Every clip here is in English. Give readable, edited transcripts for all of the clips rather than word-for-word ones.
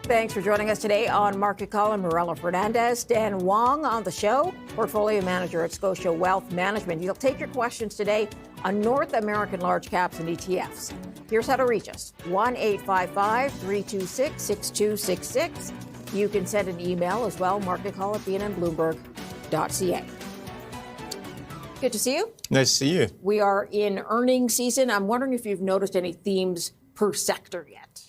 Thanks for joining us today on Market Call. I'm Mirella Fernandez. Stan Wong on the show, portfolio manager at Scotia Wealth Management. He'll take your questions today on North American large caps and ETFs. Here's how to reach us. 1-855-326-6266. You can send an email as well, marketcall@bnnbloomberg.ca. Good to see you. Nice to see you. We are in earnings season. I'm wondering if you've noticed any themes per sector yet.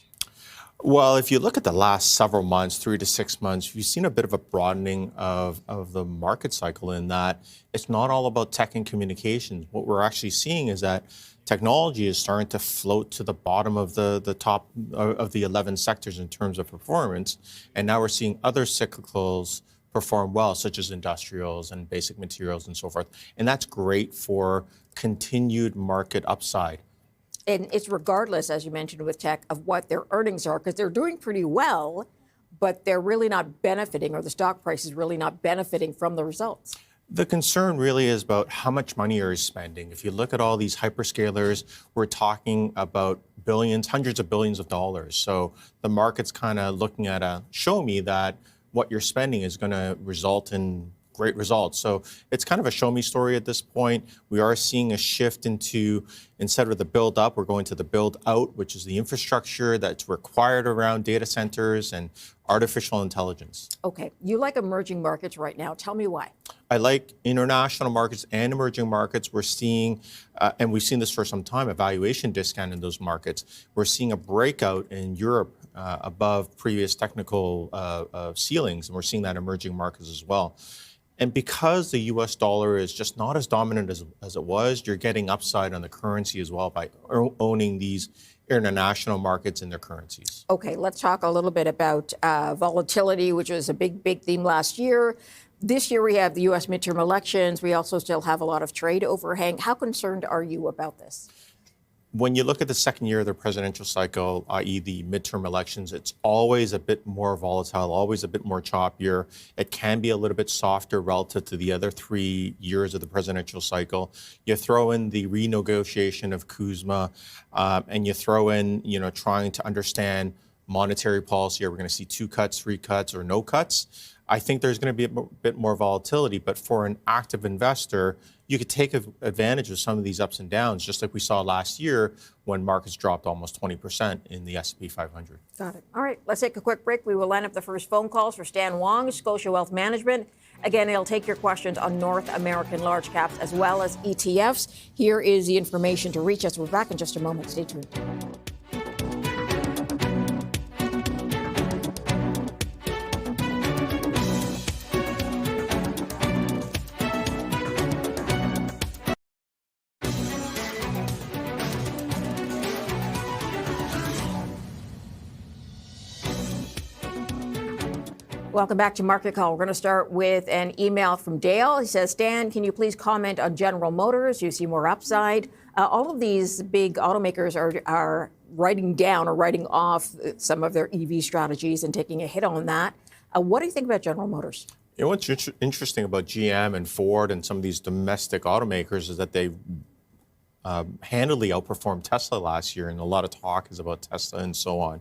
Well, if you look at the last several months, 3 to 6 months, you've seen a bit of a broadening of the market cycle in that it's not all about tech and communications. What we're actually seeing is that technology is starting to float to the bottom of the top of the 11 sectors in terms of performance. And now we're seeing other cyclicals perform well, such as industrials and basic materials and so forth. And that's great for continued market upside. And it's regardless, as you mentioned with tech, of what their earnings are, because they're doing pretty well, but they're really not benefiting, or the stock price is really not benefiting from the results. The concern really is about how much money are you spending. If you look at all these hyperscalers, we're talking about billions, hundreds of billions of dollars. So the market's kind of looking at show me that what you're spending is going to result in great results. So it's kind of a show me story at this point. We are seeing a shift into, instead of the build up, we're going to the build out, which is the infrastructure that's required around data centers and artificial intelligence. Okay. You like emerging markets right now. Tell me why. I like international markets and emerging markets. We're seeing, and we've seen this for some time, a valuation discount in those markets. We're seeing a breakout in Europe above previous technical ceilings, and we're seeing that in emerging markets as well. And because the U.S. dollar is just not as dominant as it was, you're getting upside on the currency as well by owning these international markets in their currencies. Okay, let's talk a little bit about volatility, which was a big theme last year. This year we have the U.S. midterm elections. We also still have a lot of trade overhang. How concerned are you about this? When you look at the second year of the presidential cycle, i.e. the midterm elections, it's always a bit more volatile, always a bit more choppier. It can be a little bit softer relative to the other 3 years of the presidential cycle. You throw in the renegotiation of CUSMA, and you throw in, trying to understand monetary policy. Are we going to see 2 cuts, 3 cuts, or no cuts? I think there's going to be a bit more volatility, but for an active investor, you could take advantage of some of these ups and downs, just like we saw last year when markets dropped almost 20% in the S&P 500. Got it. All right, let's take a quick break. We will line up the first phone calls for Stan Wong, Scotia Wealth Management. Again, he'll take your questions on North American large caps as well as ETFs. Here is the information to reach us. We're back in just a moment. Stay tuned. Welcome back to Market Call. We're going to start with an email from Dale. He says, Stan, can you please comment on General Motors? You see more upside. All of these big automakers are writing down or writing off some of their EV strategies and taking a hit on that. What do you think about General Motors? What's interesting about GM and Ford and some of these domestic automakers is that they handily outperformed Tesla last year, and a lot of talk is about Tesla and so on.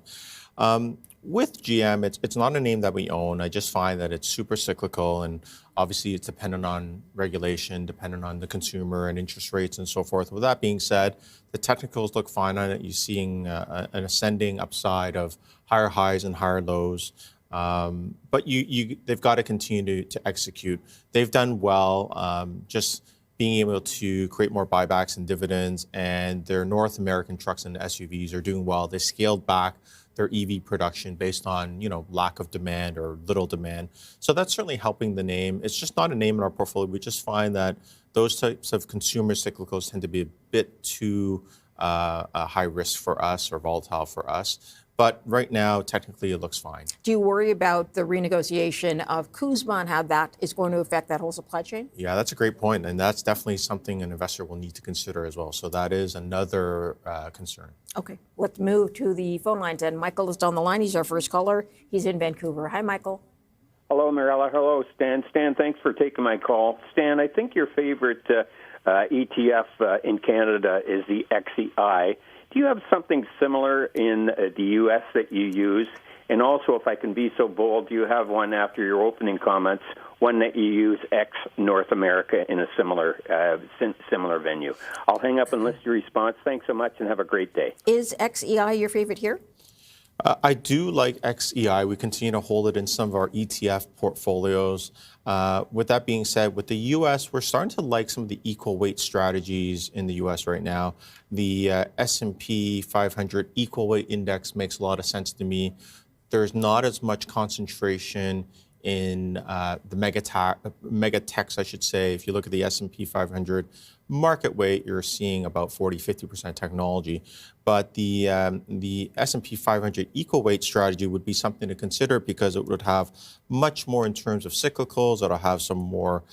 With GM, it's not a name that we own. I just find that it's super cyclical, and obviously it's dependent on regulation, dependent on the consumer and interest rates and so forth. With that being said, the technicals look fine on it. You're seeing an ascending upside of higher highs and higher lows. But they've got to continue to execute. They've done well, just being able to create more buybacks and dividends, and their North American trucks and SUVs are doing well. They scaled back their EV production based on, lack of demand or little demand. So that's certainly helping the name. It's just not a name in our portfolio. We just find that those types of consumer cyclicals tend to be a bit too high risk for us or volatile for us. But right now, technically, it looks fine. Do you worry about the renegotiation of CUSMA and how that is going to affect that whole supply chain? Yeah, that's a great point. And that's definitely something an investor will need to consider as well. So that is another concern. Okay, let's move to the phone lines. And Michael is on the line. He's our first caller. He's in Vancouver. Hi, Michael. Hello, Mirella. Hello, Stan. Stan, thanks for taking my call. Stan, I think your favorite ETF in Canada is the XEI. Do you have something similar in the U.S. that you use? And also, if I can be so bold, you have one after your opening comments, one that you use ex-North America in a similar venue. I'll hang up and listen to your response. Thanks so much and have a great day. Is XEI your favorite here? I do like XEI. We continue to hold it in some of our ETF portfolios. With that being said, with the U.S., we're starting to like some of the equal weight strategies in the U.S. right now. The S&P 500 equal weight index makes a lot of sense to me. There's not as much concentration in the mega techs, I should say. If you look at the S&P 500 market weight, you're seeing about 40-50% technology. But the S&P 500 equal weight strategy would be something to consider because it would have much more in terms of cyclicals. It'll have some more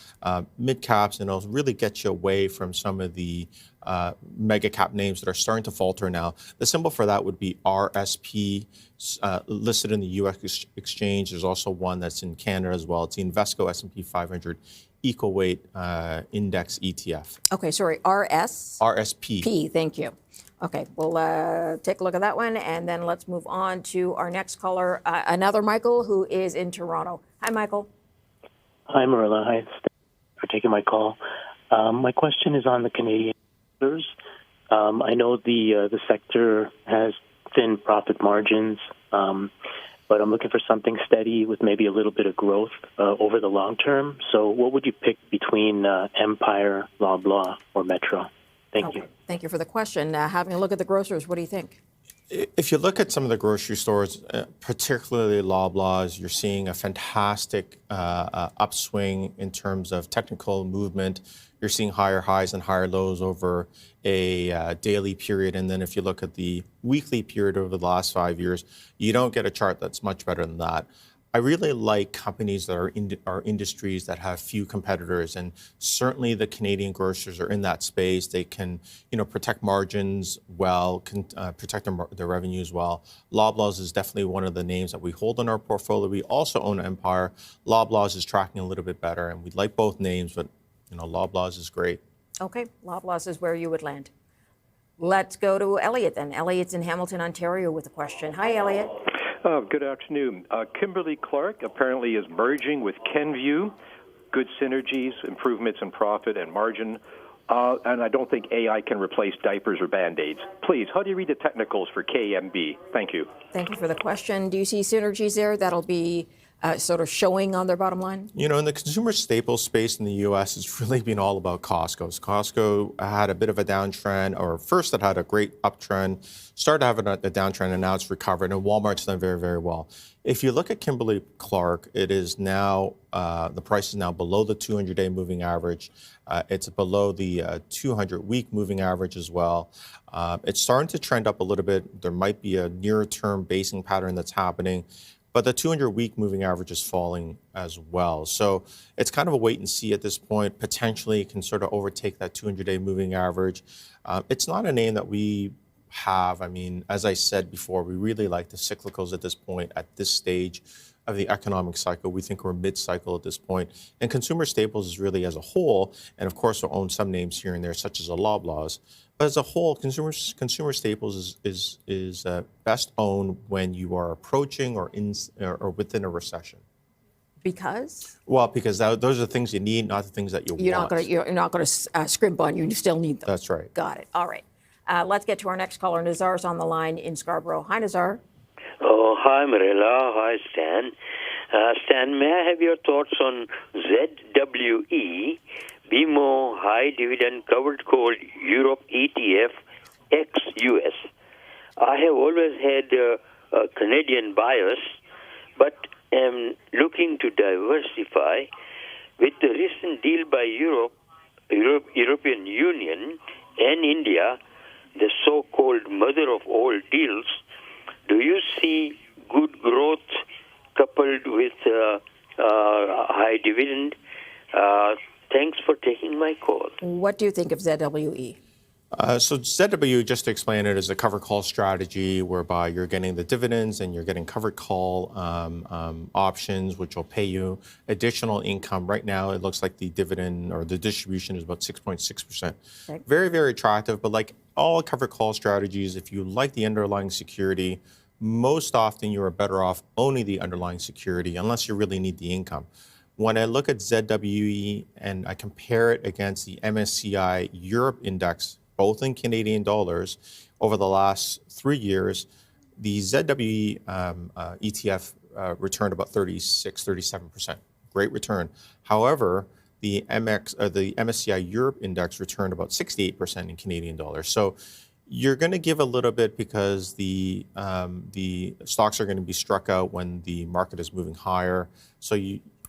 mid caps, and it'll really get you away from some of the mega cap names that are starting to falter now. The symbol for that would be RSP, listed in the U.S. exchange. There's also one that's in Canada as well. It's the Invesco S&P 500 Equal Weight Index ETF. Okay, sorry, RSP. P, thank you. Okay, we'll take a look at that one, and then let's move on to our next caller, another Michael, who is in Toronto. Hi, Michael. Hi, Marilla. Hi, thanks for taking my call. My question is on the Canadian sectors. I know the sector has thin profit margins, but I'm looking for something steady with maybe a little bit of growth over the long term. So what would you pick between Empire, Loblaw, or Metro? Thank you. Thank you for the question. Having a look at the grocers, what do you think? If you look at some of the grocery stores, particularly Loblaws, you're seeing a fantastic upswing in terms of technical movement. You're seeing higher highs and higher lows over a daily period. And then if you look at the weekly period over the last 5 years, you don't get a chart that's much better than that. I really like companies that are industries that have few competitors, and certainly the Canadian grocers are in that space. They can, protect margins well, can protect their revenues well. Loblaws is definitely one of the names that we hold in our portfolio. We also own Empire. Loblaws is tracking a little bit better, and we like both names, but Loblaws is great. Okay, Loblaws is where you would land. Let's go to Elliot then. Elliot's in Hamilton, Ontario, with a question. Hi, Elliot. Good afternoon. Kimberly-Clark apparently is merging with Kenvue. Good synergies, improvements in profit and margin. And I don't think AI can replace diapers or Band-Aids. Please, how do you read the technicals for KMB? Thank you. Thank you for the question. Do you see synergies there that'll be sort of showing on their bottom line? In the consumer staples space in the U.S., it's really been all about Costco. Costco had a bit of a downtrend, or first it had a great uptrend, started having a downtrend, and now it's recovered, and Walmart's done very, very well. If you look at Kimberly-Clark, it is now, the price is now below the 200-day moving average. It's below the 200-week moving average as well. It's starting to trend up a little bit. There might be a near-term basing pattern that's happening, but the 200-week moving average is falling as well. So it's kind of a wait and see at this point. Potentially, it can sort of overtake that 200-day moving average. It's not a name that we have. I mean, as I said before, we really like the cyclicals at this point, at this stage of the economic cycle. We think we're mid-cycle at this point. And consumer staples is really as a whole, and of course we'll own some names here and there, such as a Loblaws. But as a whole, consumer staples is best owned when you are approaching or within a recession. Because? Well, because those are the things you need, not the things that you want. You're not going to scrimp on. You still need them. That's right. Got it. All right. Let's get to our next caller. Nazar's on the line in Scarborough. Hi, Nazar. Oh, hi, Marilla. Hi, Stan. Stan, may I have your thoughts on ZWE, BMO High Dividend Covered Call Europe ETF ex-US? I have always had a Canadian bias, but am looking to diversify. With the recent deal by European Union and India, the so-called mother of all deals, do you see good growth coupled with high dividend? Thanks for taking my call. What do you think of ZWE? So ZW, just to explain it, is a covered call strategy whereby you're getting the dividends and you're getting covered call options, which will pay you additional income. Right now, it looks like the dividend or the distribution is about 6.6%. Okay. Very, very attractive. But like all covered call strategies, if you like the underlying security, most often you are better off owning the underlying security unless you really need the income. When I look at ZWE and I compare it against the MSCI Europe index, both in Canadian dollars, over the last 3 years, the ZWE ETF returned about 37%. Great return. However, the MSCI Europe index returned about 68% in Canadian dollars. So you're going to give a little bit because the stocks are going to be struck out when the market is moving higher. So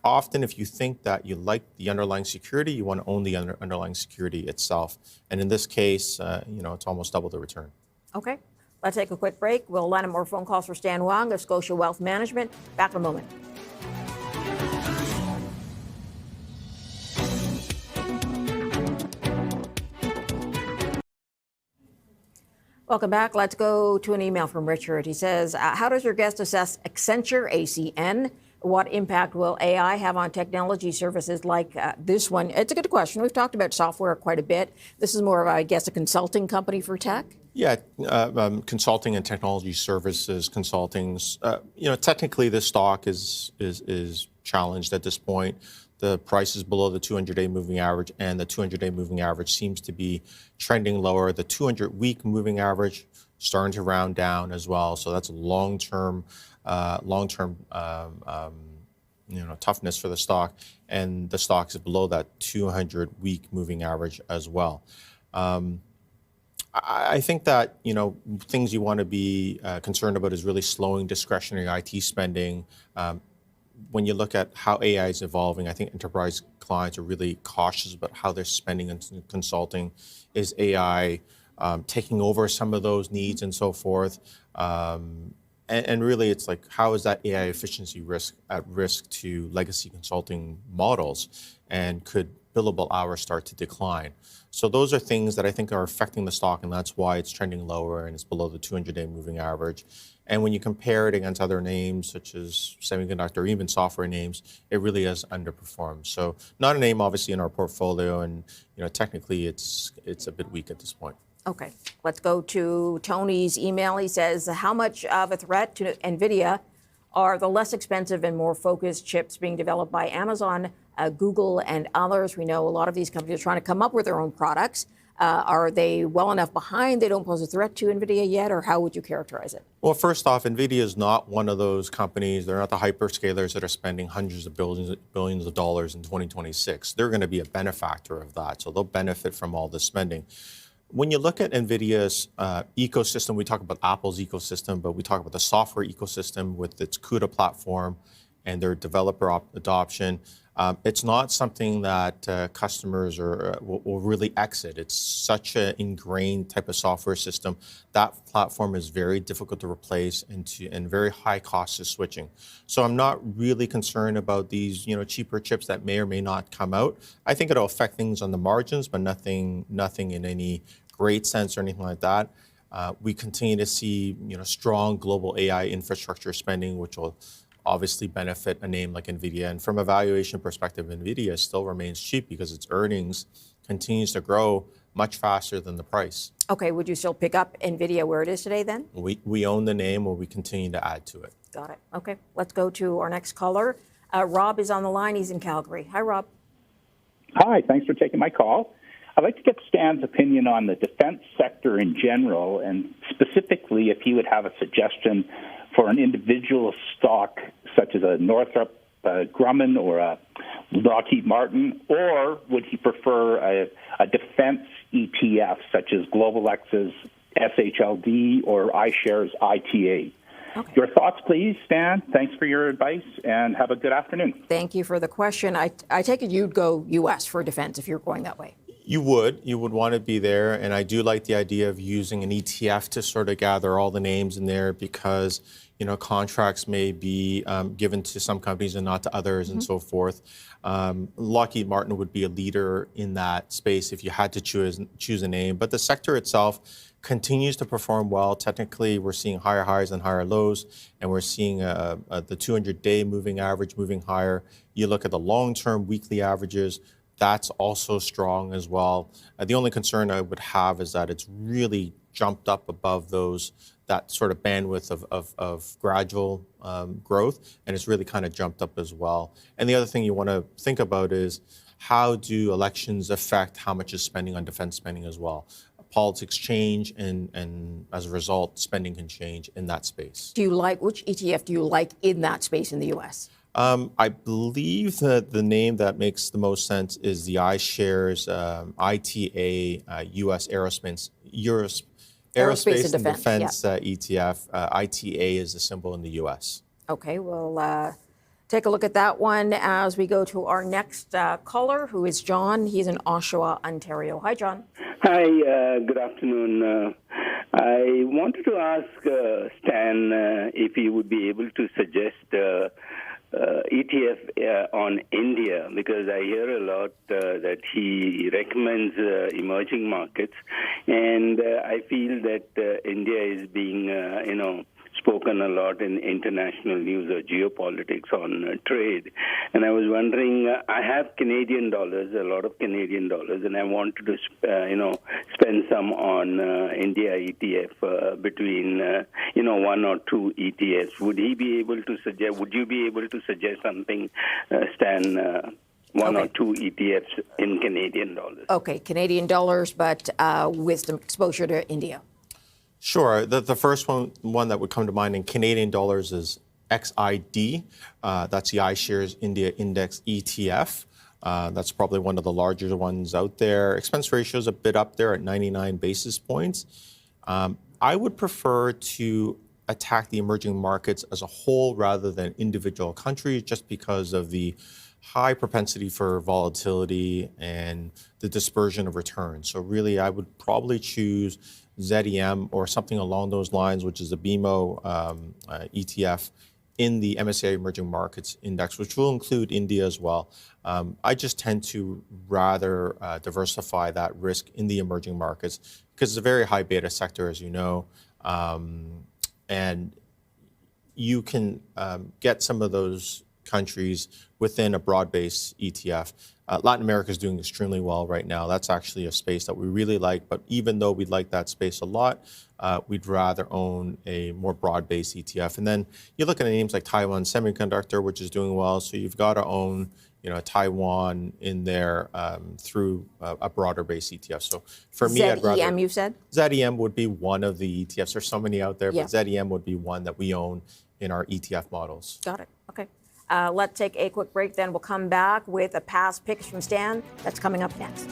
often, if you think that you like the underlying security, you want to own the underlying security itself. And in this case, it's almost double the return. Okay, let's take a quick break. We'll line up more phone calls for Stan Wong of Scotia Wealth Management. Back in a moment. Welcome back. Let's go to an email from Richard. He says, how does your guest assess Accenture ACN? What impact will AI have on technology services like this one? It's a good question. We've talked about software quite a bit. This is more of, I guess, a consulting company for tech? Yeah, consulting and technology services, consultings. Technically, this stock is challenged at this point. The price is below the 200-day moving average, and the 200-day moving average seems to be trending lower. The 200-week moving average starting to round down as well. So that's a long-term toughness for the stock, and the stock is below that 200-week moving average as well. I think that things you want to be concerned about is really slowing discretionary IT spending. When you look at how AI is evolving, I think enterprise clients are really cautious about how they're spending on consulting. Is AI taking over some of those needs and so forth? And really, it's like, how is that AI efficiency at risk to legacy consulting models? And could billable hours start to decline? So those are things that I think are affecting the stock, and that's why it's trending lower and it's below the 200-day moving average. And when you compare it against other names, such as semiconductor, even software names, it really has underperformed. So not a name, obviously, in our portfolio, and technically, it's a bit weak at this point. Okay, let's go to Tony's email. He says, how much of a threat to Nvidia are the less expensive and more focused chips being developed by Amazon, Google, and others? We know a lot of these companies are trying to come up with their own products. Are they well enough behind they don't pose a threat to Nvidia yet, or how would you characterize it? Well, first off, Nvidia is not one of those companies. They're not the hyperscalers that are spending hundreds of billions of dollars in 2026. They're going to be a benefactor of that, so they'll benefit from all this spending. When you look at NVIDIA's ecosystem, we talk about Apple's ecosystem, but we talk about the software ecosystem with its CUDA platform and their developer adoption. It's not something that customers will really exit. It's such an ingrained type of software system. That platform is very difficult to replace and very high cost of switching. So I'm not really concerned about these cheaper chips that may or may not come out. I think it'll affect things on the margins, but nothing in any great sense or anything like that. We continue to see strong global AI infrastructure spending, which will obviously benefit a name like Nvidia. And from a valuation perspective, Nvidia still remains cheap because its earnings continues to grow much faster than the price. Okay, would you still pick up Nvidia where it is today then? We own the name, or we continue to add to it. Got it. Okay, let's go to our next caller. Rob is on the line. He's in Calgary. Hi, Rob. Hi, thanks for taking my call. I'd like to get Stan's opinion on the defense sector in general, and specifically if he would have a suggestion for an individual stock such as a Northrop Grumman or a Lockheed Martin, or would he prefer a defense ETF such as Global X's SHLD or iShares ITA? Okay. Your thoughts, please, Stan. Thanks for your advice, and have a good afternoon. Thank you for the question. I take it you'd go U.S. for defense if you're going that way. You would want to be there, and I do like the idea of using an ETF to sort of gather all the names in there, because contracts may be given to some companies and not to others, and so forth. Lockheed Martin would be a leader in that space if you had to choose a name, but the sector itself continues to perform well. Technically, we're seeing higher highs and higher lows, and we're seeing the 200-day moving average moving higher. You look at the long-term weekly averages, That's also strong as well. The only concern I would have is that it's really jumped up above that sort of bandwidth of gradual growth, and it's really kind of jumped up as well. And the other thing you want to think about is how do elections affect how much is spending on defense spending as well? Politics change, and as a result, spending can change in that space. Which ETF do you like in that space in the U.S.? I believe that the name that makes the most sense is the iShares ITA U.S. Aerospace and Defense ETF. ITA is the symbol in the U.S. Okay, we'll take a look at that one as we go to our next caller, who is John. He's in Oshawa, Ontario. Hi, John. Hi, good afternoon. I wanted to ask Stan if he would be able to suggest ETF on India, because I hear a lot that he recommends emerging markets, and I feel that India is being, spoken a lot in international news or geopolitics on trade. And I was wondering, I have Canadian dollars, a lot of Canadian dollars, and I wanted to, spend some on India ETF between, one or two ETFs. Would you be able to suggest something, Stan, one or two ETFs in Canadian dollars? Okay, Canadian dollars, but with some exposure to India. Sure. The first one that would come to mind in Canadian dollars is XID. That's the iShares India Index ETF. That's probably one of the larger ones out there. Expense ratio is a bit up there at 99 basis points. I would prefer to attack the emerging markets as a whole rather than individual countries, just because of the high propensity for volatility and the dispersion of returns. So really, I would probably choose ZEM or something along those lines, which is a BMO ETF in the MSCI Emerging Markets Index, which will include India as well. I just tend to rather diversify that risk in the emerging markets because it's a very high beta sector, as you know, and you can get some of those countries within a broad-based ETF. Latin America is doing extremely well right now. That's actually a space that we really like, but even though we like that space a lot, we'd rather own a more broad-based ETF. And then you look at names like Taiwan Semiconductor, which is doing well, so you've got to own Taiwan in there through a broader-based ETF. So for me, I'd rather... ZEM, you said? ZEM would be one of the ETFs. There's so many out there, but ZEM would be one that we own in our ETF models. Got it. Okay. Let's take a quick break, then we'll come back with a past picks from Stan. That's coming up next.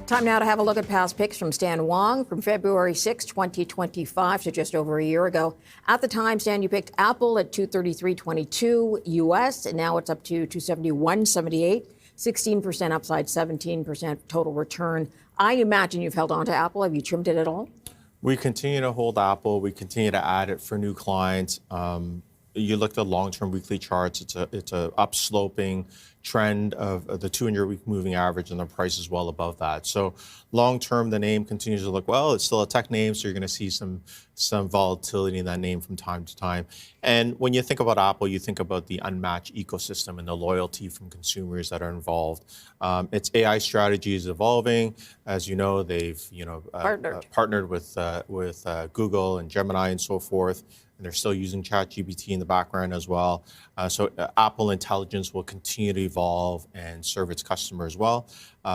Time now to have a look at past picks from Stan Wong from February 6, 2025, so just over a year ago. At the time, Stan, you picked Apple at $233.22 US, and now it's up to $271.78, 16% upside, 17% total return. I imagine you've held on to Apple. Have you trimmed it at all? We continue to hold Apple. We continue to add it for new clients. You look at the long-term weekly charts, it's a upsloping trend of the 200-week moving average, and the price is well above that. So long-term, the name continues to look well. It's still a tech name, so you're going to see some volatility in that name from time to time. And when you think about Apple, you think about the unmatched ecosystem and the loyalty from consumers that are involved. Its AI strategy is evolving. As you know, they've partnered with Google and Gemini and so forth. And they're still using ChatGPT in the background as well. So Apple Intelligence will continue to evolve and serve its customers well.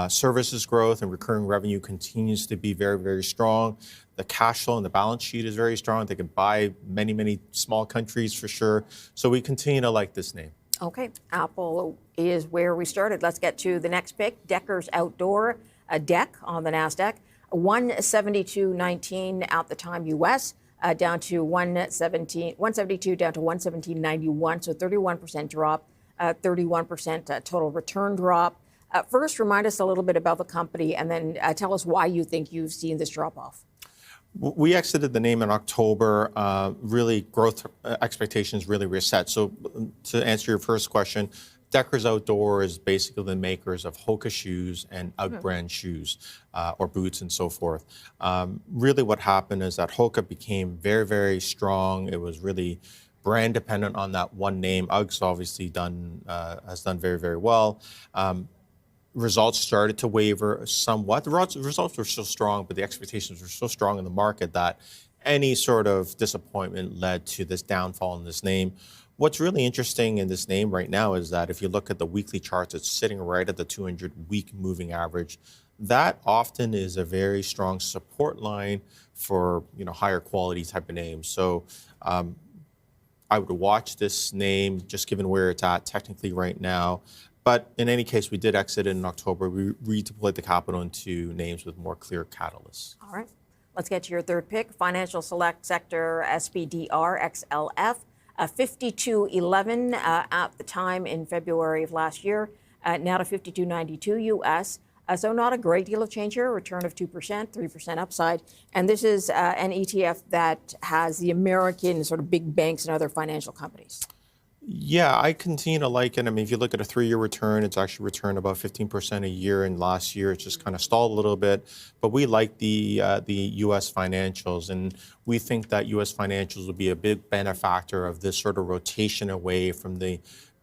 Services growth and recurring revenue continues to be very, very strong. The cash flow and the balance sheet is very strong. They can buy many, many small countries for sure. So we continue to like this name. Okay, Apple is where we started. Let's get to the next pick, Decker's Outdoor, a DEC on the NASDAQ, 172.19 at the time US. Down to 172 down to 117.91, so 31% drop, 31% total return drop. First, remind us a little bit about the company, and then tell us why you think you've seen this drop off. We exited the name in October. Really, growth expectations really reset. So, to answer your first question, Deckers Outdoor is basically the makers of Hoka shoes and Outbrand shoes, or boots and so forth. Really, what happened is that Hoka became very, very strong. It was really brand dependent on that one name. UGG's obviously has done very, very well. Results started to waver somewhat. The results were so strong, but the expectations were so strong in the market that any sort of disappointment led to this downfall in this name. What's really interesting in this name right now is that if you look at the weekly charts, it's sitting right at the 200-week moving average. That often is a very strong support line for higher quality type of names. So I would watch this name just given where it's at technically right now. But in any case, we did exit it in October. We redeployed the capital into names with more clear catalysts. All right. Let's get to your third pick. Financial Select Sector SPDR XLF, 52.11 at the time in February of last year, now to 52.92 US. So not a great deal of change here, a return of 2%, 3% upside. And this is an ETF that has the American sort of big banks and other financial companies. Yeah, I continue to like it. I mean, if you look at a 3-year return, it's actually returned about 15% a year. And last year, it just kind of stalled a little bit. But we like the U.S. financials, and we think that U.S. financials will be a big benefactor of this sort of rotation away from the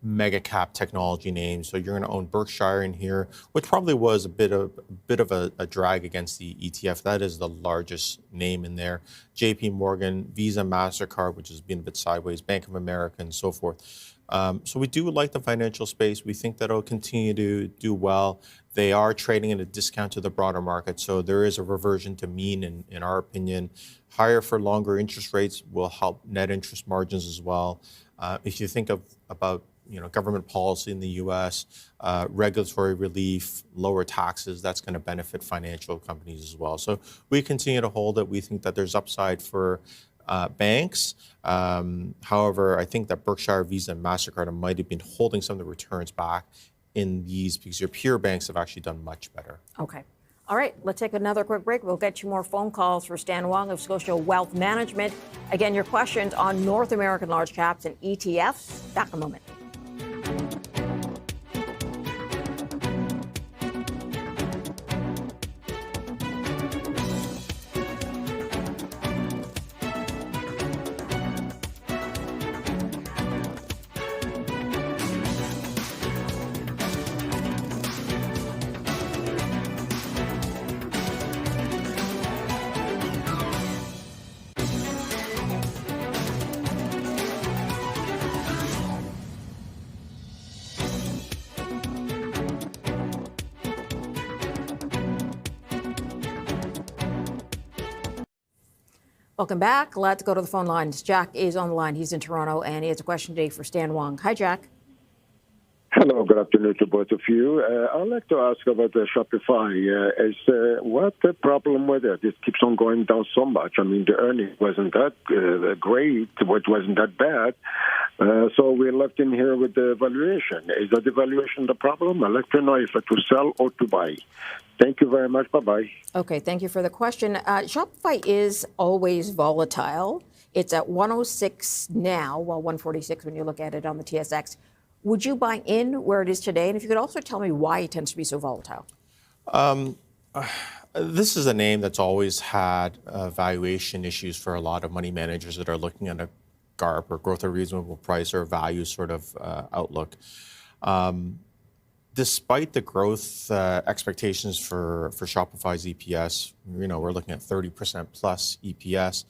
mega cap technology names. So you're going to own Berkshire in here, which probably was a bit of a drag against the ETF. That is the largest name in there. JP Morgan, Visa, MasterCard, which has been a bit sideways, Bank of America, and so forth. So we do like the financial space. We think that it'll continue to do well. They are trading at a discount to the broader market. So there is a reversion to mean, in our opinion. Higher for longer interest rates will help net interest margins as well. If you think about government policy in the U.S., regulatory relief, lower taxes, that's going to benefit financial companies as well. So we continue to hold it. We think that there's upside for banks. However, I think that Berkshire, Visa, and MasterCard might have been holding some of the returns back in these because your peer banks have actually done much better. Okay. All right, let's take another quick break. We'll get you more phone calls for Stan Wong of Scotia Wealth Management. Again, your questions on North American large caps and ETFs. Back in a moment. Welcome back. Let's go to the phone lines. Jack is on the line. He's in Toronto, and he has a question today for Stan Wong. Hi, Jack. Hello, good afternoon to both of you. I'd like to ask about the Shopify. What the problem with it? It keeps on going down so much. I mean, the earnings wasn't that great, it wasn't that bad. So we're left in here with the valuation. Is that the valuation the problem? I'd like to know if to sell or to buy. Thank you very much. Bye-bye. Okay, thank you for the question. Shopify is always volatile. It's at 106 now, well, 146 when you look at it on the TSX. Would you buy in where it is today? And if you could also tell me why it tends to be so volatile. This is a name that's always had valuation issues for a lot of money managers that are looking at a GARP or growth or reasonable price or value sort of outlook. Despite the growth expectations for Shopify's EPS, we're looking at 30% plus EPS.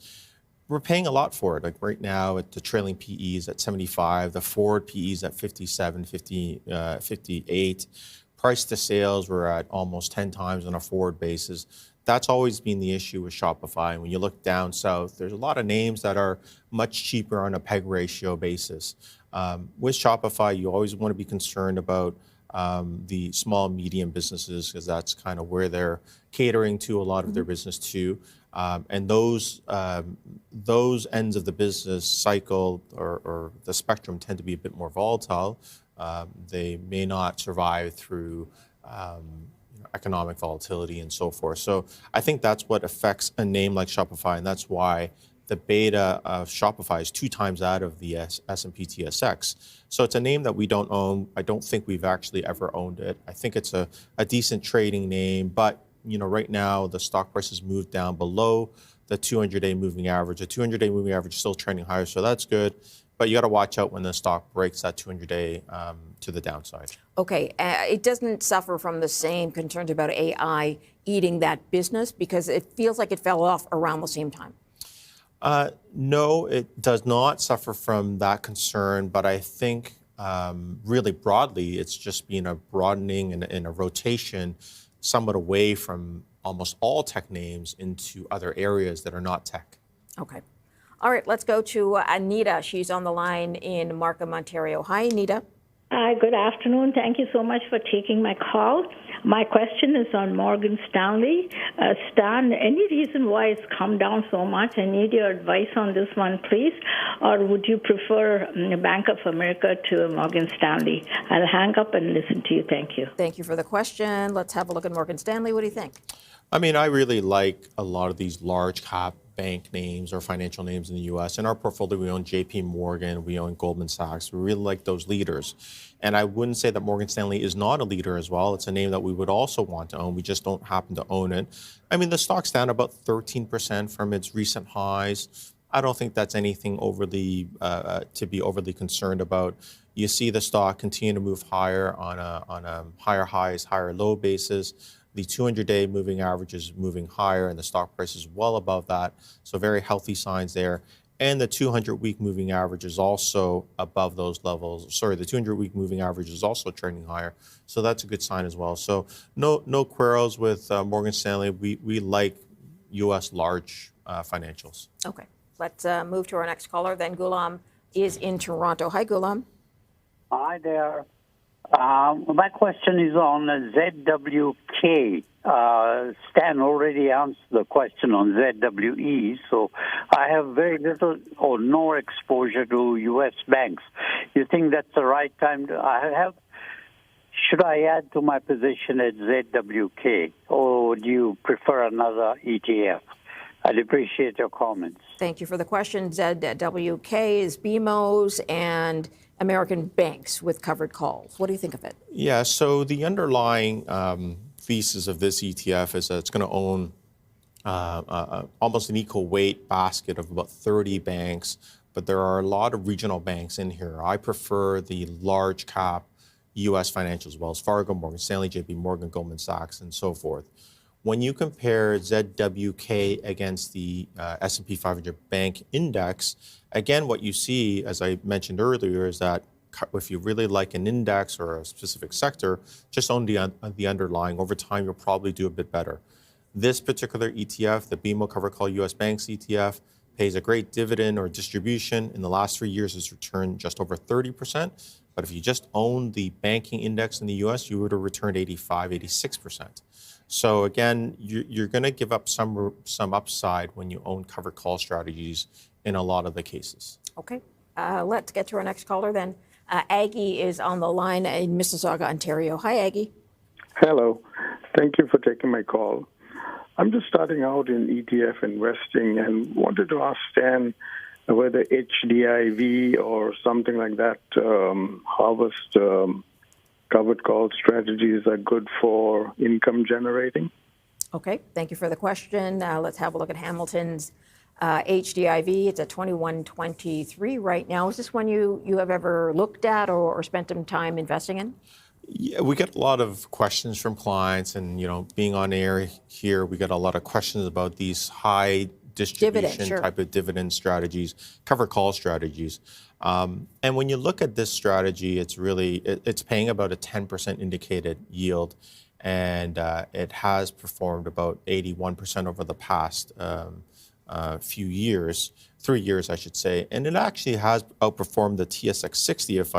We're paying a lot for it. Like right now, the trailing PE is at 75, the forward PE is at 57, 58. Price to sales, we're at almost 10 times on a forward basis. That's always been the issue with Shopify. And when you look down south, there's a lot of names that are much cheaper on a PEG ratio basis. With Shopify, you always want to be concerned about the small, medium businesses because that's kind of where they're catering to a lot of their business too. And those ends of the business cycle or the spectrum tend to be a bit more volatile. They may not survive through economic volatility and so forth. So I think that's what affects a name like Shopify, and that's why the beta of Shopify is 2 times that of the S&P TSX. So it's a name that we don't own. I don't think we've actually ever owned it. I think it's a decent trading name, but right now the stock price has moved down below the 200-day moving average. The 200-day moving average is still trending higher, so that's good. But you got to watch out when the stock breaks that 200-day to the downside. Okay, it doesn't suffer from the same concerns about AI eating that business because it feels like it fell off around the same time. No, it does not suffer from that concern, but I think really broadly, it's just been a broadening and a rotation somewhat away from almost all tech names into other areas that are not tech. Okay. All right, let's go to Anita. She's on the line in Markham, Ontario. Hi, Anita. Hi, good afternoon. Thank you so much for taking my call. My question is on Morgan Stanley. Stan, any reason why it's come down so much? I need your advice on this one, please. Or would you prefer Bank of America to Morgan Stanley? I'll hang up and listen to you. Thank you. Thank you for the question. Let's have a look at Morgan Stanley. What do you think? I mean, I really like a lot of these large cap bank names or financial names in the U.S. In our portfolio, we own J.P. Morgan, we own Goldman Sachs. We really like those leaders. And I wouldn't say that Morgan Stanley is not a leader as well. It's a name that we would also want to own. We just don't happen to own it. I mean, the stock's down about 13% from its recent highs. I don't think that's anything overly to be overly concerned about. You see the stock continue to move higher on a higher highs, higher low basis. The 200-day moving average is moving higher, and the stock price is well above that. So very healthy signs there. And the 200-week moving average is also above those levels. Sorry, the 200-week moving average is also trending higher. So that's a good sign as well. So no quarrels with Morgan Stanley. We like U.S. large financials. Okay. Let's move to our next caller. Then Ghulam is in Toronto. Hi, Ghulam. Hi there. My question is on ZWK. Stan already answered the question on ZWE, so I have very little or no exposure to U.S. banks. You think that's the right time to should I add to my position at ZWK, or do you prefer another ETF? I'd appreciate your comments. Thank you for the question. ZWK is BMO's and American banks with covered calls. What do you think of it? Yeah, so the underlying thesis of this ETF is that it's going to own almost an equal weight basket of about 30 banks, but there are a lot of regional banks in here. I prefer the large cap U.S. financials, Wells Fargo, Morgan Stanley, J.P. Morgan, Goldman Sachs, and so forth. When you compare ZWK against the S&P 500 Bank Index, again, what you see, as I mentioned earlier, is that if you really like an index or a specific sector, just own the underlying. Over time, you'll probably do a bit better. This particular ETF, the BMO Covered Call U.S. Banks ETF, pays a great dividend or distribution. In the last 3 years, it's returned just over 30%. But if you just own the banking index in the U.S., you would have returned 85, 86%. So again, you're going to give up some upside when you own covered call strategies in a lot of the cases. Okay, let's get to our next caller then. Aggie is on the line in Mississauga, Ontario. Hi, Aggie. Hello. Thank you for taking my call. I'm just starting out in ETF investing and wanted to ask Stan whether HDIV or something like that, harvest covered call strategies are good for income generating. Okay, thank you for the question. Let's have a look at Hamilton's HDIV. It's at 21.23 right now. Is this one you have ever looked at or spent some time investing in? Yeah, we get a lot of questions from clients, and being on air here, we get a lot of questions about these high distribution type of dividend strategies, covered call strategies. And when you look at this strategy, it's paying about a 10% indicated yield, and it has performed about 81% over the past few years, 3 years, I should say. And it actually has outperformed the TSX 60, if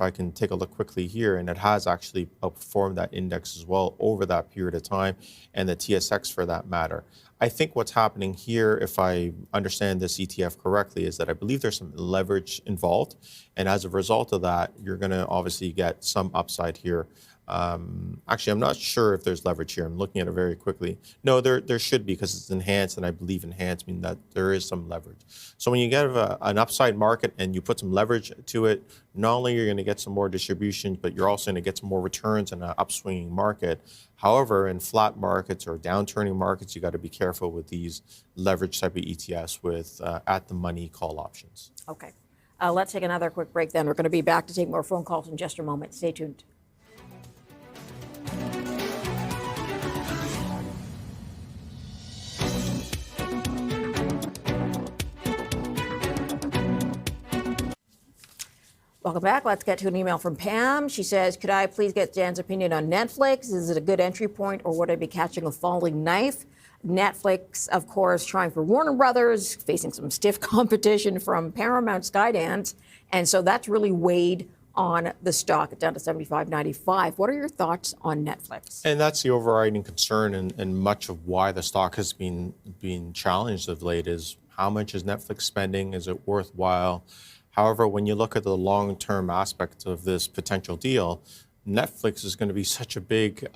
I can take a look quickly here, and it has actually outperformed that index as well over that period of time, and the TSX for that matter. I think what's happening here, if I understand this ETF correctly, is that I believe there's some leverage involved, and as a result of that, you're going to obviously get some upside here Actually, I'm not sure if there's leverage here. I'm looking at it very quickly. No, there should be, because it's enhanced, and I believe enhanced means that there is some leverage. So when you get an upside market and you put some leverage to it, not only are you going to get some more distribution, but you're also going to get some more returns in an upswinging market. However, in flat markets or downturning markets, you got to be careful with these leverage type of ETFs with at-the-money call options. Okay. Let's take another quick break then. We're going to be back to take more phone calls in just a moment. Stay tuned. Welcome back. Let's get to an email from Pam. She says, could I please get Dan's opinion on Netflix? Is it a good entry point, or would I be catching a falling knife? Netflix, of course, trying for Warner Brothers, facing some stiff competition from Paramount, Skydance. And so that's really weighed on the stock down to $75.95. What are your thoughts on Netflix? And that's the overriding concern, and much of why the stock has been challenged of late is how much is Netflix spending? Is it worthwhile? However, when you look at the long-term aspect of this potential deal, Netflix is going to be such a big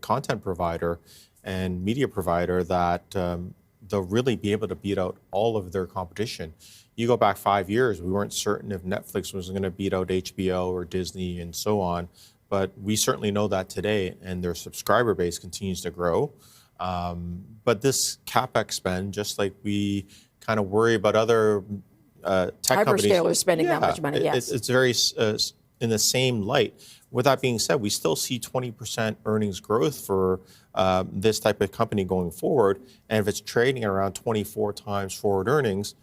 content provider and media provider that they'll really be able to beat out all of their competition. You go back 5 years, we weren't certain if Netflix was going to beat out HBO or Disney and so on, but we certainly know that today, and their subscriber base continues to grow. But this CapEx spend, just like we kind of worry about other tech companies. Hyperscaler spending that much money, yes. It's very in the same light. With that being said, we still see 20% earnings growth for this type of company going forward. And if it's trading around 24 times forward earnings,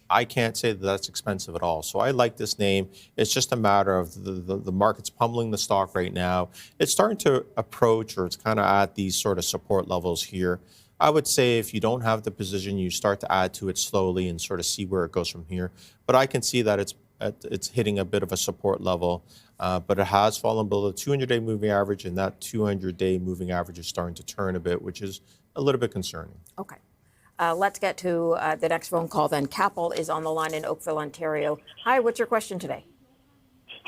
I can't say that that's expensive at all. So I like this name. It's just a matter of the market's pummeling the stock right now. It's starting to approach, or it's kind of at these sort of support levels here. I would say if you don't have the position, you start to add to it slowly and sort of see where it goes from here. But I can see that it's hitting a bit of a support level, but it has fallen below the 200-day moving average, and that 200-day moving average is starting to turn a bit, which is a little bit concerning. Okay. Let's get to the next phone call then. Capel is on the line in Oakville, Ontario. Hi, what's your question today?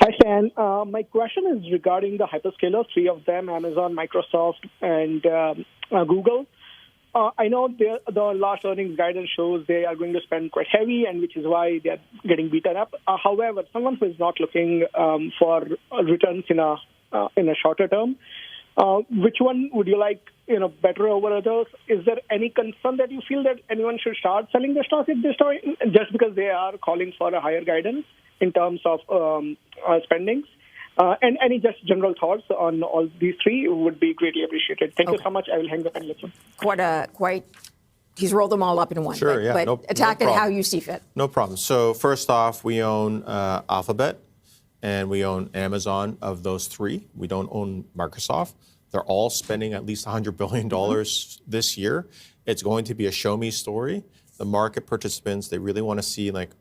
Hi, Stan. My question is regarding the hyperscaler, three of them, Amazon, Microsoft, and Google. I know the last earnings guidance shows they are going to spend quite heavy, and which is why they're getting beaten up. However, someone who is not looking for returns in a shorter term, which one would you like better over others? Is there any concern that you feel that anyone should start selling the stock at this time, just because they are calling for a higher guidance in terms of spendings? And any just general thoughts on all these three would be greatly appreciated. Thank you so much. I will hang up and listen. He's rolled them all up in one. Sure, yeah. But attack it how you see fit. No problem. So first off, we own Alphabet and we own Amazon. Of those three, we don't own Microsoft. They're all spending at least $100 billion this year. It's going to be a show me story. The market participants, they really want to see, like,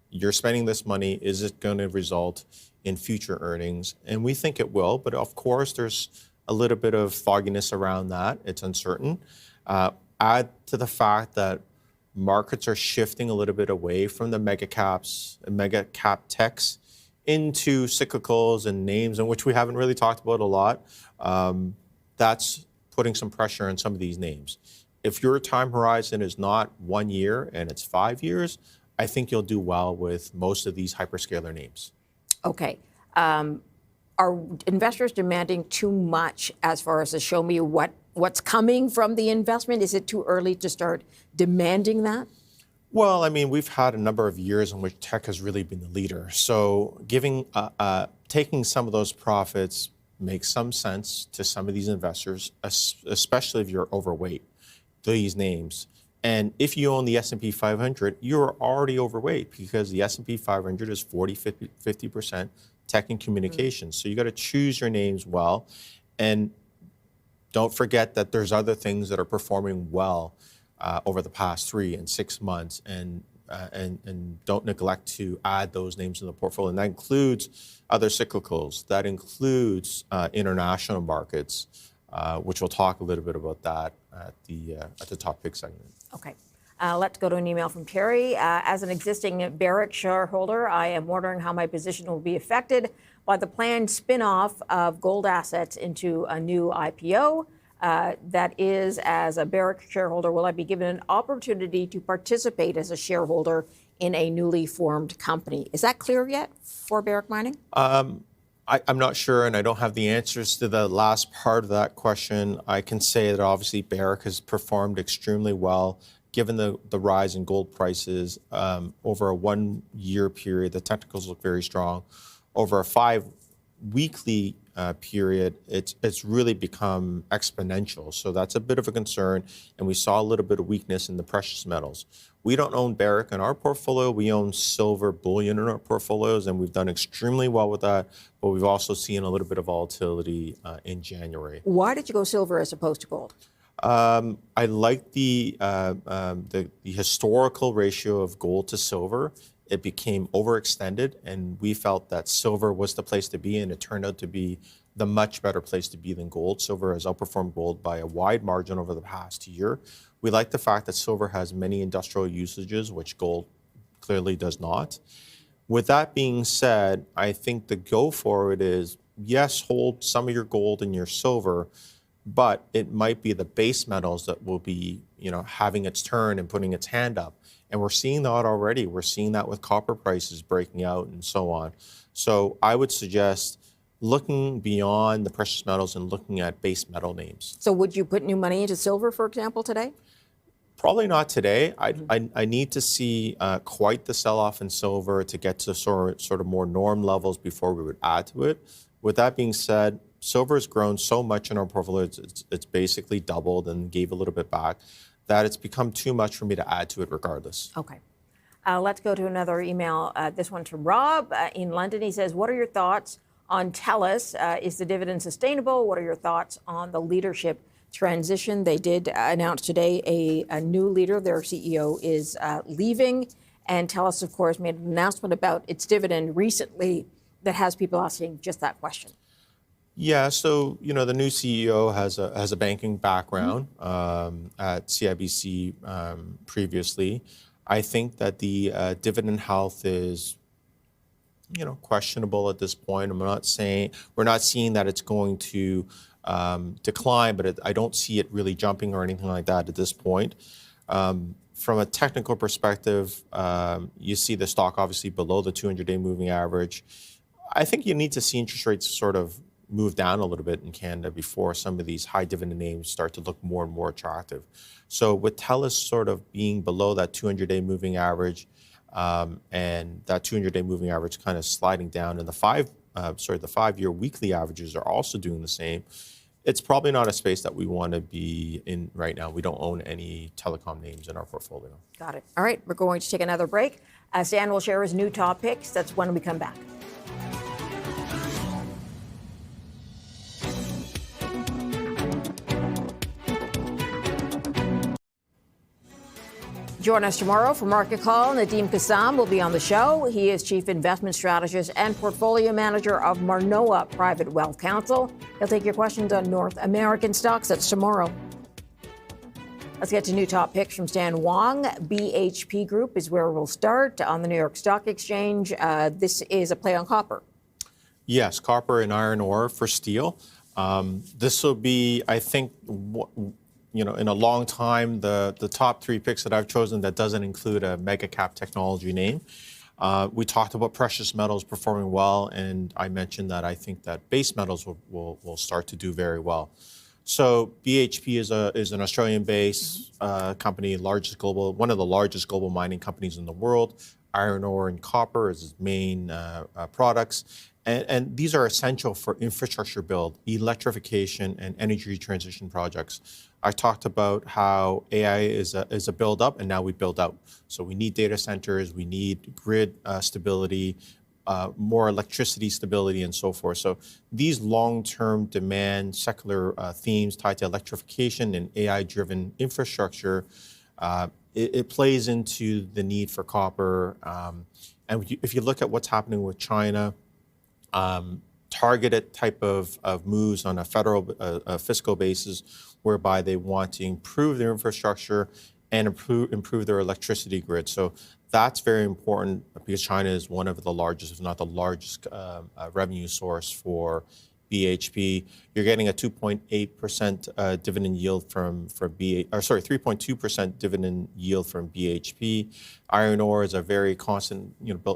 you're spending this money. Is it going to result in future earnings? And we think it will, but of course there's a little bit of fogginess around that. It's uncertain. Add to the fact that markets are shifting a little bit away from the mega cap techs into cyclicals and names in which we haven't really talked about a lot. That's putting some pressure on some of these names. If your time horizon is not 1 year and it's 5 years, I think you'll do well with most of these hyperscaler names. Okay. Are investors demanding too much as far as to show me what's coming from the investment? Is it too early to start demanding that? Well, I mean, we've had a number of years in which tech has really been the leader. So taking some of those profits makes some sense to some of these investors, especially if you're overweight these names. And if you own the S&P 500, you're already overweight because the S&P 500 is 50% tech and communications. So you got to choose your names well. And don't forget that there's other things that are performing well over the past 3 and 6 months. And don't neglect to add those names to the portfolio. And that includes other cyclicals. That includes international markets, which we'll talk a little bit about that at the top pick segment. Okay. Let's go to an email from Terry. As an existing Barrick shareholder, I am wondering how my position will be affected by the planned spin-off of gold assets into a new IPO. That is, as a Barrick shareholder, will I be given an opportunity to participate as a shareholder in a newly formed company? Is that clear yet for Barrick Mining? I'm not sure, and I don't have the answers to the last part of that question. I can say that obviously Barrick has performed extremely well, given the rise in gold prices over a 1 year period. The technicals look very strong. Over a 5-weekly period, it's really become exponential. So that's a bit of a concern, and we saw a little bit of weakness in the precious metals. We don't own Barrick in our portfolio. We own silver bullion in our portfolios, and we've done extremely well with that. But we've also seen a little bit of volatility in January. Why did you go silver as opposed to gold? I like the historical ratio of gold to silver. It became overextended, and we felt that silver was the place to be, and it turned out to be the much better place to be than gold. Silver has outperformed gold by a wide margin over the past year. We like the fact that silver has many industrial usages, which gold clearly does not. With that being said, I think the go forward is, yes, hold some of your gold and your silver, but it might be the base metals that will be, having its turn and putting its hand up. And we're seeing that already. We're seeing that with copper prices breaking out and so on. So I would suggest looking beyond the precious metals and looking at base metal names. So would you put new money into silver, for example, today? Probably not today. I need to see quite the sell-off in silver to get to sort of more norm levels before we would add to it. With that being said, silver has grown so much in our portfolio, it's basically doubled and gave a little bit back, that it's become too much for me to add to it regardless. Okay. Let's go to another email. This one to Rob in London. He says, what are your thoughts on TELUS? Is the dividend sustainable? What are your thoughts on the leadership transition? They did announce today a new leader. Their CEO is leaving. And TELUS, of course, made an announcement about its dividend recently that has people asking just that question. Yeah, so the new CEO has a banking background at CIBC previously. I think that the dividend health is questionable at this point. We're not seeing that it's going to decline, but I don't see it really jumping or anything like that at this point. From a technical perspective, you see the stock obviously below the 200-day moving average. I think you need to see interest rates sort of move down a little bit in Canada before some of these high dividend names start to look more and more attractive. So with TELUS sort of being below that 200-day moving average and that 200-day moving average kind of sliding down, and the 5-year weekly averages are also doing the same, it's probably not a space that we want to be in right now. We don't own any telecom names in our portfolio. Got it. All right, we're going to take another break. Stan will share his new top picks. That's when we come back. Join us tomorrow for Market Call. Nadeem Kassam will be on the show. He is Chief Investment Strategist and Portfolio Manager of Marnoa Private Wealth Counsel. He'll take your questions on North American stocks. That's tomorrow. Let's get to new top picks from Stan Wong. BHP Group is where we'll start on the New York Stock Exchange. This is a play on copper. Yes, copper and iron ore for steel. This will be, I think, in a long time, the top 3 picks that I've chosen that doesn't include a mega cap technology name. We talked about precious metals performing well, and I mentioned that I think that base metals will start to do very well. So BHP is an Australian-based company, one of the largest global mining companies in the world. Iron ore and copper is its main products. And these are essential for infrastructure build, electrification, and energy transition projects. I talked about how AI is a build up, and now we build out. So we need data centers, we need grid stability, more electricity stability, and so forth. So these long-term demand secular themes tied to electrification and AI-driven infrastructure, it plays into the need for copper. And if you look at what's happening with China, targeted type of moves on a federal fiscal basis, whereby they want to improve their infrastructure and improve their electricity grid. So that's very important because China is one of the largest, if not the largest, revenue source for BHP. You're getting a 2.8% dividend yield from 3.2% dividend yield from BHP. Iron ore is a very constant,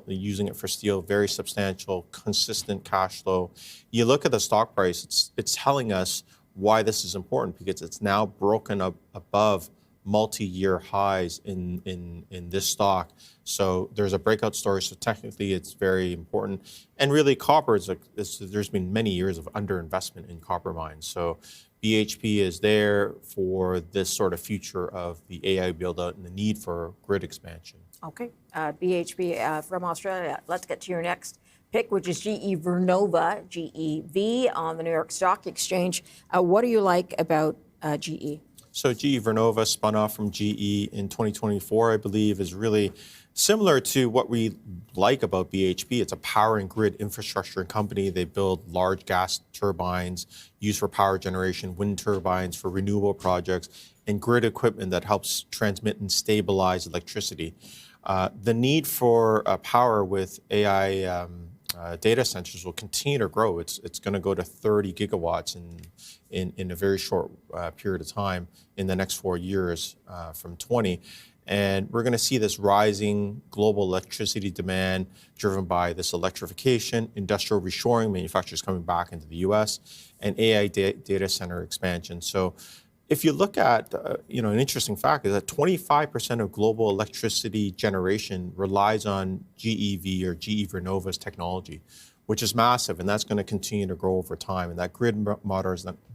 using it for steel, very substantial, consistent cash flow. You look at the stock price, it's telling us why this is important because it's now broken up above multi-year highs in this stock. So there's a breakout story. So technically, it's very important. And really, copper there's been many years of underinvestment in copper mines. So BHP is there for this sort of future of the AI build-out and the need for grid expansion. Okay, BHP from Australia. Let's get to your next pick, which is GE Vernova, GEV, on the New York Stock Exchange. What do you like about GE? So GE Vernova spun off from GE in 2024, I believe, is really similar to what we like about BHP. It's a power and grid infrastructure company. They build large gas turbines used for power generation, wind turbines for renewable projects, and grid equipment that helps transmit and stabilize electricity. The need for power with AI data centers will continue to grow. It's going to go to 30 gigawatts in a very short period of time in the next 4 years from 20. And we're going to see this rising global electricity demand driven by this electrification, industrial reshoring, manufacturers coming back into the U.S., and AI data center expansion. So if you look at, an interesting fact is that 25% of global electricity generation relies on GEV or GE Vernova's technology, which is massive, and that's going to continue to grow over time. And that grid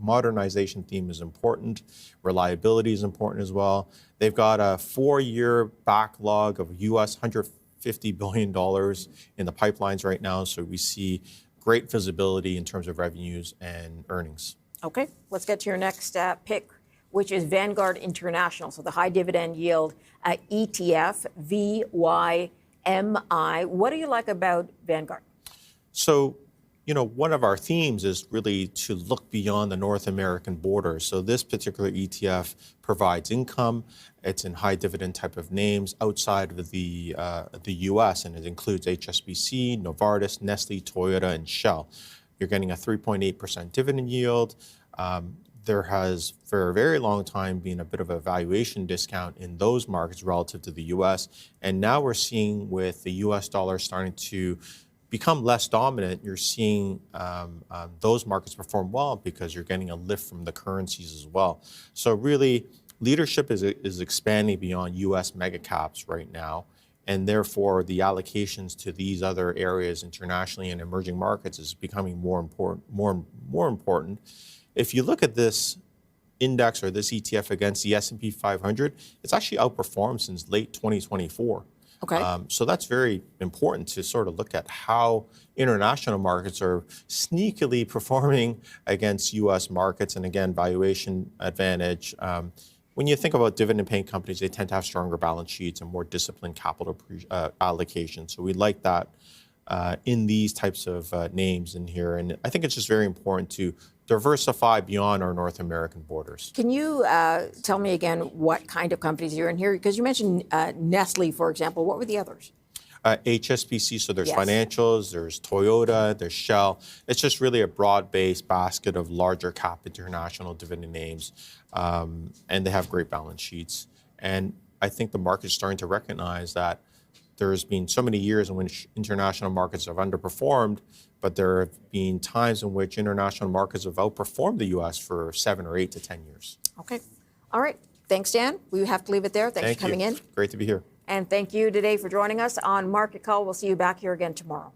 modernization theme is important. Reliability is important as well. They've got a 4-year backlog of US $150 billion in the pipelines right now, so we see great visibility in terms of revenues and earnings. Okay, let's get to your next pick, which is Vanguard International, so the high dividend yield ETF, VYMI. What do you like about Vanguard? So, one of our themes is really to look beyond the North American border. So this particular ETF provides income. It's in high dividend type of names outside of the U.S., and it includes HSBC, Novartis, Nestle, Toyota, and Shell. You're getting a 3.8% dividend yield. There has, for a very long time, been a bit of a valuation discount in those markets relative to the U.S. And now we're seeing with the U.S. dollar starting to become less dominant, you're seeing those markets perform well because you're getting a lift from the currencies as well. So really, leadership is expanding beyond U.S. mega caps right now. And therefore, the allocations to these other areas internationally and emerging markets is becoming more important. If you look at this index or this ETF against the S&P 500, it's actually outperformed since late 2024. Okay. So that's very important to sort of look at how international markets are sneakily performing against U.S. markets, and again, valuation advantage. When you think about dividend-paying companies, they tend to have stronger balance sheets and more disciplined capital allocation. So we like that in these types of names in here. And I think it's just very important to diversify beyond our North American borders. Can you tell me again what kind of companies you're in here? Because you mentioned Nestle, for example. What were the others? HSBC, so there's financials, there's Toyota, there's Shell. It's just really a broad-based basket of larger cap international dividend names, and they have great balance sheets. And I think the market's starting to recognize that there's been so many years in which international markets have underperformed, but there have been times in which international markets have outperformed the U.S. for 7 or 8 to 10 years. Okay. All right. Thanks, Dan. We have to leave it there. Thanks for coming in. Great to be here. And thank you today for joining us on Market Call. We'll see you back here again tomorrow.